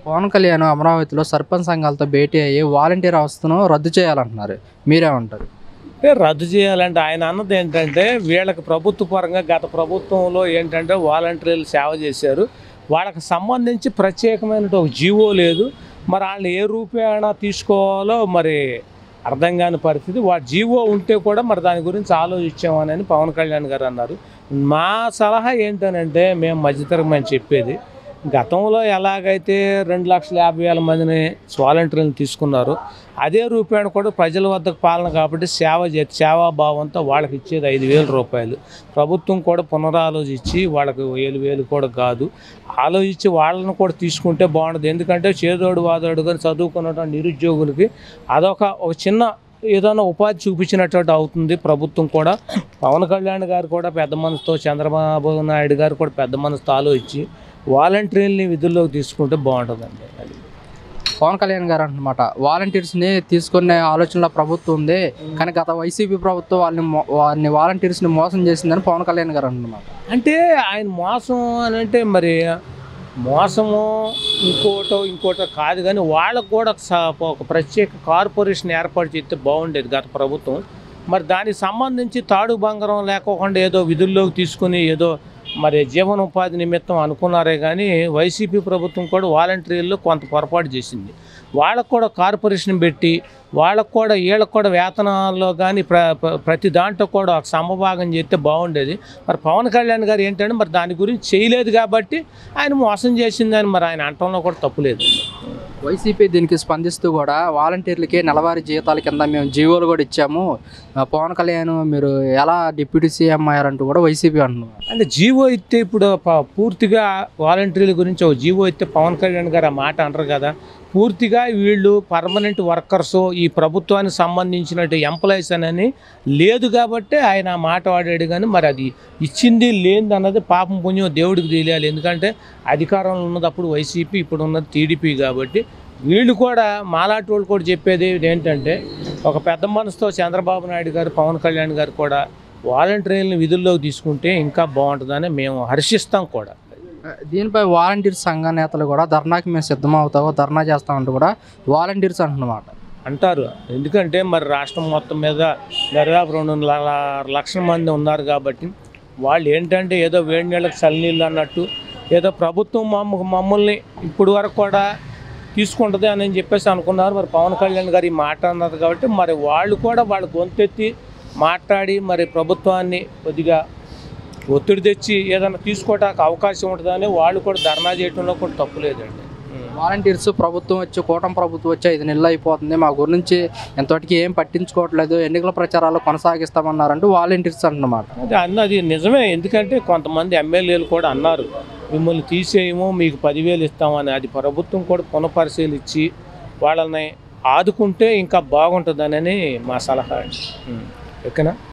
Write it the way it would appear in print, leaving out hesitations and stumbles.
పవన్ కళ్యాణ్ అమరావతిలో సర్పంచ్ సంఘాలతో భేటీ అయ్యి వాలంటీర్ వ్యవస్థను రద్దు చేయాలంటున్నారు. మీరేమంటారు? అంటే రద్దు చేయాలంటే ఆయన అన్నది ఏంటంటే వీళ్ళకి ప్రభుత్వ పరంగా గత ప్రభుత్వంలో ఏంటంటే వాలంటీర్లు సేవ చేశారు. వాళ్ళకి సంబంధించి ప్రత్యేకమైన ఒక జీవో లేదు. మరి వాళ్ళని ఏ రూపేణా తీసుకోవాలో మరి అర్థం కాని పరిస్థితి. వాటి జీవో ఉంటే కూడా మరి దాని గురించి ఆలోచించామని పవన్ కళ్యాణ్ గారు అన్నారు. మా సలహా ఏంటనంటే మేము మధ్యతరగతి చెప్పేది, గతంలో ఎలాగైతే 2,50,000 మందిని వాలంటీర్లను తీసుకున్నారు అదే రూపాయలు కూడా ప్రజల వద్దకు పాలన కాబట్టి సేవాభావంతో వాళ్ళకి ఇచ్చేది 5,000 రూపాయలు. ప్రభుత్వం కూడా పునరాలోచించి వాళ్ళకి 1,000 కూడా కాదు, ఆలోచించి వాళ్ళని కూడా తీసుకుంటే బాగుంటుంది. ఎందుకంటే చేదోడు వాదోడు కానీ చదువుకున్నటువంటి నిరుద్యోగులకి అదొక చిన్న ఏదైనా ఉపాధి చూపించినట్టు అవుతుంది. ప్రభుత్వం కూడా పవన్ కళ్యాణ్ గారు కూడా పెద్ద మనసుతో, చంద్రబాబు నాయుడు గారు కూడా పెద్ద మనసుతో ఆలోచించి వాలంటీర్లని విధుల్లోకి తీసుకుంటే బాగుంటుందండి. అది పవన్ కళ్యాణ్ గారు అన్నమాట. వాలంటీర్స్ని తీసుకునే ఆలోచనలో ప్రభుత్వం ఉంది, కానీ గత వైసీపీ ప్రభుత్వం వాళ్ళని వాలంటీర్స్ని మోసం చేసిందని పవన్ కళ్యాణ్ గారు అన్నమాట. అంటే ఆయన మోసం అని అంటే మరి మోసము ఇంకోటో కాదు, కానీ వాళ్ళకు కూడా ఒక ప్రత్యేక కార్పొరేషన్ ఏర్పాటు చేస్తే బాగుండేది గత ప్రభుత్వం. మరి దానికి సంబంధించి తాడు బంగారం లేకోకుండా ఏదో విధుల్లోకి తీసుకుని ఏదో మరి జీవనోపాధి నిమిత్తం అనుకున్నారే కానీ వైసీపీ ప్రభుత్వం కూడా వాలంటీర్లు కొంత పొరపాటు చేసింది. వాళ్ళకు కూడా కార్పొరేషన్ పెట్టి వాళ్ళకు కూడా వీళ్ళకు కూడా వేతనాల్లో కానీ ప్రతి దాంట్లో కూడా ఒక సమభాగం చేస్తే బాగుండేది. మరి పవన్ కళ్యాణ్ గారు ఏంటంటే మరి దాని గురించి చేయలేదు కాబట్టి ఆయన మోసం చేసిందని మరి ఆయన అంటంలో కూడా తప్పులేదు. వైసీపీ దీనికి స్పందిస్తూ కూడా వాలంటీర్లకి నెలవారీ జీతాల కింద మేము జీవోలు కూడా ఇచ్చాము, పవన్ కళ్యాణ్ మీరు ఎలా డిప్యూటీ సీఎం అయ్యారంటూ కూడా వైసీపీ అంటున్నారు. అంటే జీవో ఇస్తే ఇప్పుడు పూర్తిగా వాలంటీర్ల గురించి ఒక జీవో ఇస్తే పవన్ కళ్యాణ్ గారు ఆ మాట అంటారు కదా. పూర్తిగా వీళ్ళు పర్మనెంట్ వర్కర్స్, ఈ ప్రభుత్వానికి సంబంధించినట్టు ఎంప్లాయీస్ అని లేదు కాబట్టి ఆయన ఆ మాట వాడాడు. కానీ మరి అది ఇచ్చింది లేనిది అన్నది పాపం పుణ్యం దేవుడికి తెలియాలి. ఎందుకంటే అధికారంలో ఉన్నదప్పుడు వైసీపీ, ఇప్పుడు ఉన్నది టీడీపీ కాబట్టి వీళ్ళు కూడా మాలాంటి వాళ్ళు కూడా చెప్పేది ఏంటంటే ఒక పెద్ద మనసుతో చంద్రబాబు నాయుడు గారు, పవన్ కళ్యాణ్ గారు కూడా వాలంటీర్లను విధుల్లోకి తీసుకుంటే ఇంకా బాగుంటుందని మేము హర్షిస్తాం కూడా. దీనిపై వాలంటీర్ సంఘ నేతలు కూడా ధర్నాకి మేము సిద్ధమవుతామో ధర్నా చేస్తామంటూ కూడా వాలంటీర్స్ అంటున్నమాట అంటారు. ఎందుకంటే మరి రాష్ట్రం మొత్తం మీద దాదాపు 2.5 లక్షల మంది ఉన్నారు కాబట్టి వాళ్ళు ఏంటంటే ఏదో వేడి నీళ్ళకి చల్లనీళ్ళు అన్నట్టు ఏదో ప్రభుత్వం మమ్మల్ని ఇప్పుడు వరకు కూడా తీసుకుంటుంది అని చెప్పేసి అనుకున్నారు. మరి పవన్ కళ్యాణ్ గారు ఈ మాట అన్నారు కాబట్టి మరి వాళ్ళు కూడా వాళ్ళ గొంతెత్తి మాట్లాడి మరి ప్రభుత్వాన్ని కొద్దిగా ఒత్తిడి తెచ్చి ఏదైనా తీసుకోవడానికి అవకాశం ఉంటుందని వాళ్ళు కూడా ధర్నా చేయడంలో కూడా తప్పులేదండి. వాలంటీర్స్ ప్రభుత్వం వచ్చి కూటమి ప్రభుత్వం వచ్చి 5 నెలలు అయిపోతుంది, మా గురించి ఎంతటికి ఏం పట్టించుకోవట్లేదు, ఎన్నికల ప్రచారాలు కొనసాగిస్తామన్నారంటూ వాలంటీర్స్ అన్నమాట. అది నిజమే. ఎందుకంటే కొంతమంది ఎమ్మెల్యేలు కూడా అన్నారు మిమ్మల్ని తీసేయము, మీకు 10,000 ఇస్తామని. అది ప్రభుత్వం కూడా పునఃపరిశీలించి వాళ్ళని ఆదుకుంటే ఇంకా బాగుంటుందని మా సలహా. ఓకేనా?